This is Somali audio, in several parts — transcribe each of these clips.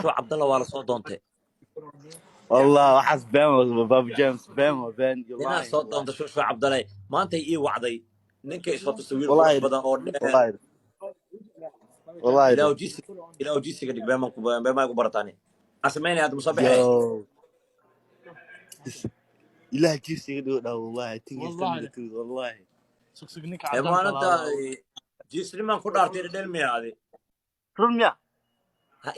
شو عبد الله ولا صوت دونتي والله وحس بيمو باب جيمس بيمو بين هنا يلاين صوت دونتي شو عبد الله ما انت اي وعدي نينك ايش تصوير قرح والله بدن او دheer والله الى او جي سي قد بما برتاني اسمعني هذا مصباح يو إله جيسي يقول والله والله والله سكسكنيك ما عدلك انت لا جي سي ما كدارتي دلمي هذه رميا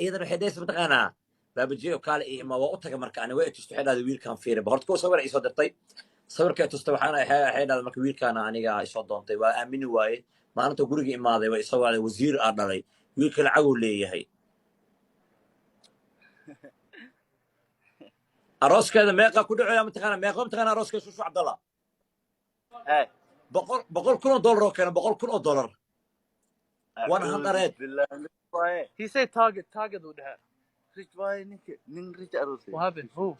ايضا حديث متقانا بابجي وقال ما وقتك مركا انا وقت استحيل هذا ويل كان فيري بهرت كو صور عيسو درتي صورك تستوحانا حيد هذا مركا ويل كان انيغا ايسو دونتي waa aamini waaye maalinta guriga imaaday way isoo waalay wasiir aan dhalay wiilka lacag uu leeyahay arooskeeda meeqa ku dhaco mtaqaana meeqa mtaqaana arooskeeda Shushu Cabdallah ايه boqol kun oo dollar oo keena boqol kun oo dollar أعوذ 100 بالله من الشيطان. he said target with her ريت واي نين ريت أروسي what happened who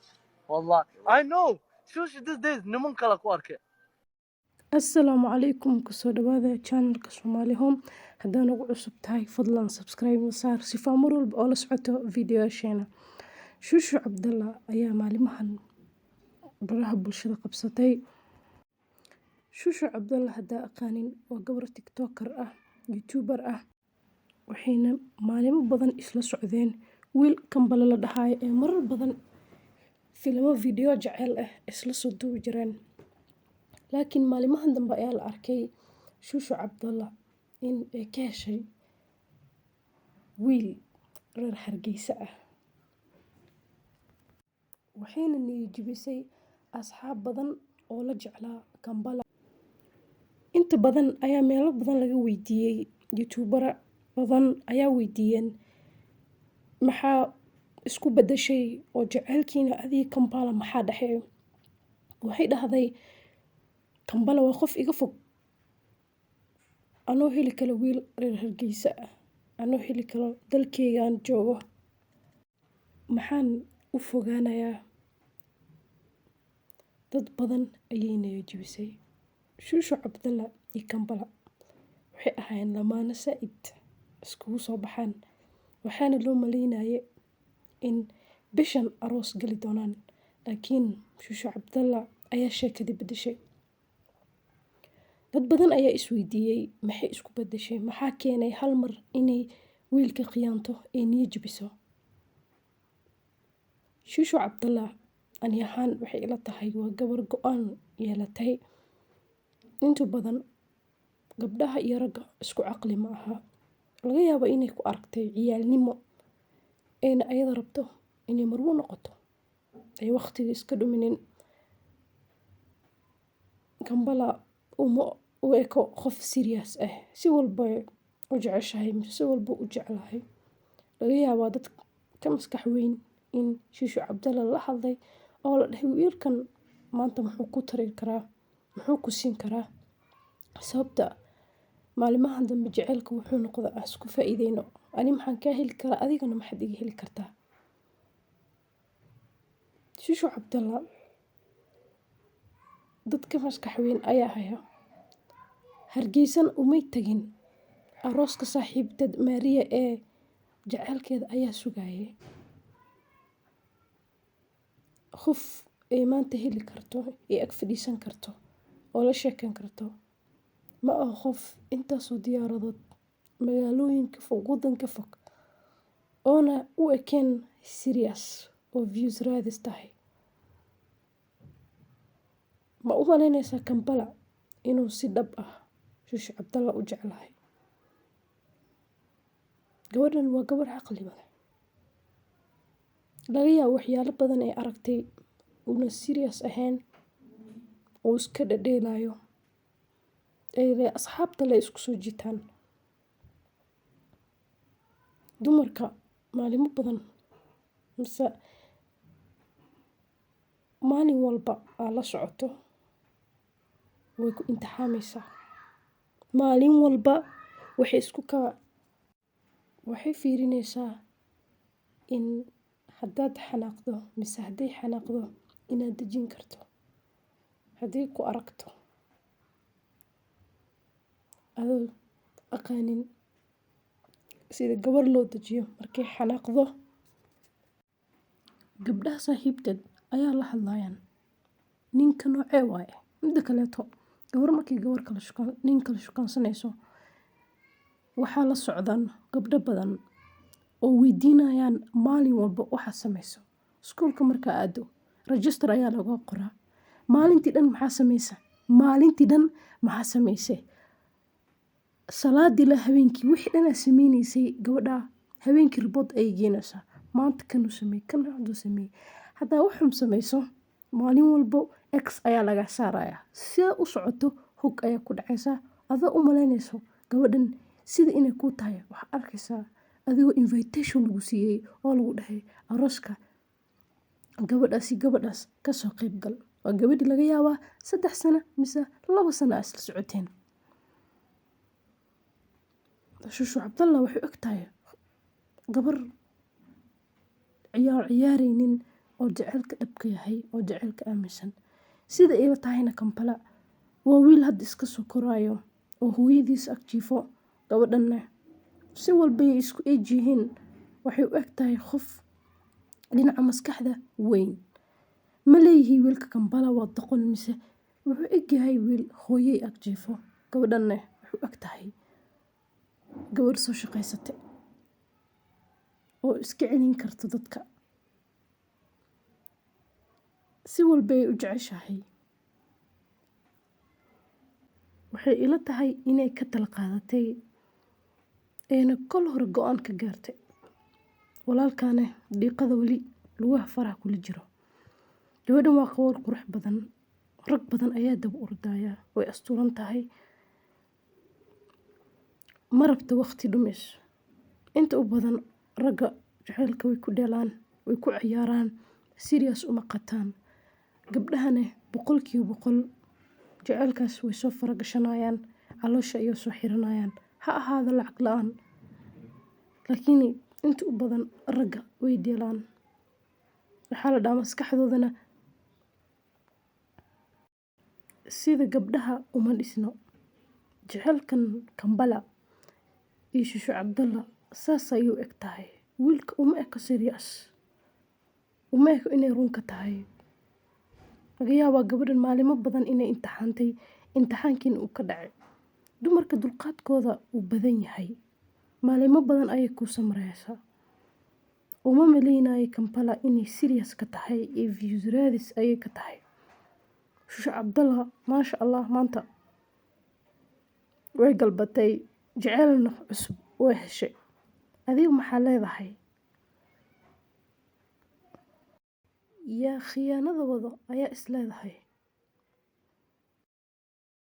والله I know شوش these days niman kala ku arkay asalaamu calaykum kusoo dhawaada channelka Somali Home haddaan ugu cusub tahay fadlan subscribe saar si faa mar walba oo la socoto fiidiyoasheena Shushu Cabdallah ayaa maalimahan baraha bulshada qabsatay Shushu Cabdallah hadda aqaanin waa gabar tiktoker ah youtuber ah waxayna maalimo badan isla socdeen wiil kambale la dhahay ee marar badan filmo video jacayl ah isla soo duubi jireen laakiin maalimahan dambe ayaa la arkay Shushu Cabdallah in ay ka heshay wiil reer Hargeysa ah waxayna niyadjabisay asxaab badan oo la jeclaa kambala inta badan ayaa meelo badan laga weydiiyey youtubera badan ayaa weydiiyeen maxaa isku bedeshay oo jacaylkiina adii kambala maxaa dhaxay waxay dhahday kambala waa qof iga fog anoo heli kala wiil reer Hargeysa ah anoo heli kala dalkeygaan joogo maxaan u fogaanayaa dad badan ayay niyadjabisay Shushu Cabdallah iyo kambala waxay ahaayeen lamaane saaid iskugu soo baxaan waxaana loo maleynayay in bishan aroos gali doonaan laakiin Shushu Cabdallah ayaa sheekadii bedeshay dad badan ayaa isweydiiyey maxay isku bedeshay maxaa keenay hal mar inay wiilka khiyaanto ee niyad jabiso Shushu Cabdallah ani ahaan waxay ila tahay waa gabar go'aan yeelatay inta badan gabdhaha iyo ragga isku caqli ma aha laga yaabo inay ku aragtay ciyaalnimo ayna ayada rabto inay marwo noqoto ay waqtiga iska dhuminin kambala u eko qof serious ah si walba u jeceshahay si walba u jeclahay laga yaabo dad ka maskax weyn in Shushu Cabdallah la hadlay oo la dhahay wiilkan maanta muxuu ku tari karaa muxuu ku siin karaa sababta maalimahan dambe jacaylka wuxuu noqdaa isku faa'iideyno ani maxaan ka heli karaa adigana maxaad iga heli kartaa Shushu Cabdallah dadka maskax weyn ayaa haya Hargeysan umay tagin arooska saaxiibtad Maria ee jacaylkeeda ayaa sugayay qof ay maanta heli karto ee ag fadhiisan karto oo la sheekan karto ma aha qof intaasoo diyaaradood magaalooyinka fog wadanka fog oona u ekeen serious oo views raadis tahay ma u malaynaysaa kambala inuu si dhab ah Shushu Cabdallah u jeclahay gabadhan waa gabar caqli badan laga yaabo waxyaalo badan ay aragtay una serious ahayn oo iska dhadheelayo ay asxaabta la isku soo jiitaan dumarka maalimo badan mise maalin walba aa la socoto way ku imtixaamaysaa maalin walba waxay fiirinaysaa in haddaad xanaaqdo mise hadday xanaaqdo inaad dejin karto hadday ku aragto adoo aqaanin sida gabar loo dejiyo markay xanaaqdo gabdhaha saaxiibteed ayaa la hadlayaan ninka noocee waaye. Midda kaleeto gabar markii nin kala shukaansanayso waxaa la socdaan gabdho badan oo weydiinayaan maalin walba waxaa samayso. Iskuulka markaa aado register ayaa laga qoraa. Maalintii dhan maxaa samaysay? Salaadii la habeenkii wixii dhan aad sameynaysay gabadha habeenkii report ay geynaysaa. Maanta kan uu sameeyey, kan haduu sameeyey. Hadaa wuxuu samayso maalin walbo X ayaa laga saarayaa. Sida u socoto hog ayaa ku dhacaysa. Adoo u malaynayso gabadhan sida inay ku tahay. Waxaa arkaysaa adigoo invitation lagu siiyey oo lagu dhahay arooska gabadhaas ka soo qayb gal. Waa gabadhii laga yaabaa 3 sano mise 2 sano isla socoteen. Shushu Cabdallah waxay ogtahay gabar ciyaaraynin oo jaceylka dhabka yahay oo jaceylka aaminsan. Sida ila tahayna Kampala waa wiil hadda iska soo koraayo oo hooyadiis ag jiifo. Gabadhanna si walba ay isku eejihiin waxay u egtahay qof dhinaca maskaxda weyn. Ma leeyihiin wiilka Kampala waa doqon mise wuxuu egyahay wiil hooyay ag jiifo. Gabadhanna wuxuu egtahay gabar soo shaqaysatay oo iska celin karto dadka. Si walba ay u jeceshahay. Waxay ila tahay inay ka tala qaadatay ayna kol hore go'aan ka gaartay. Walaalkaana dhiiqada wali lugaha faraha kula jiro. Gabadhan waa qowl qurux badan. Rag badan ayaa daba ordaya. Way asturan tahay. Ma rabto waqti dhumis. Inta u badan ragga jaceylka way ku dheelaan, way ku ciyaaraan, serious uma qataan. Gabdhahana 100% jaceylkaas way soo faragashanayaan, caloosha ayay soo xiranayaan. Ha ahaado lacag la'aan. Laakiin inta u badan ragga way dheelaan. Waxaa la dhahaa maskaxdoodana sida gabdhaha uma dhisno. Jaceylkan Kampala iyo Shushu Cabdallah saas ayuu egtahay. Wiilka uma eko serious. Uma eko inay run ka tahay. Laga yaabaa gabadhan maalimo badan inay imtixaantay. Imtixaankiina uu ka dhacay. Dumarka dulqaadkooda uu badan yahay. Maalimo badan ayay ku samraysaa. Uma maleynayo Kampala inay serious ka tahay iyo views raadis ayay ka tahay. Shushu Cabdallah maasha Allah maanta way galbatay jaceylna cusub way heshay. Adigu maxaa leedahay? Yaa khiyaanada wado ayaa is leedahay.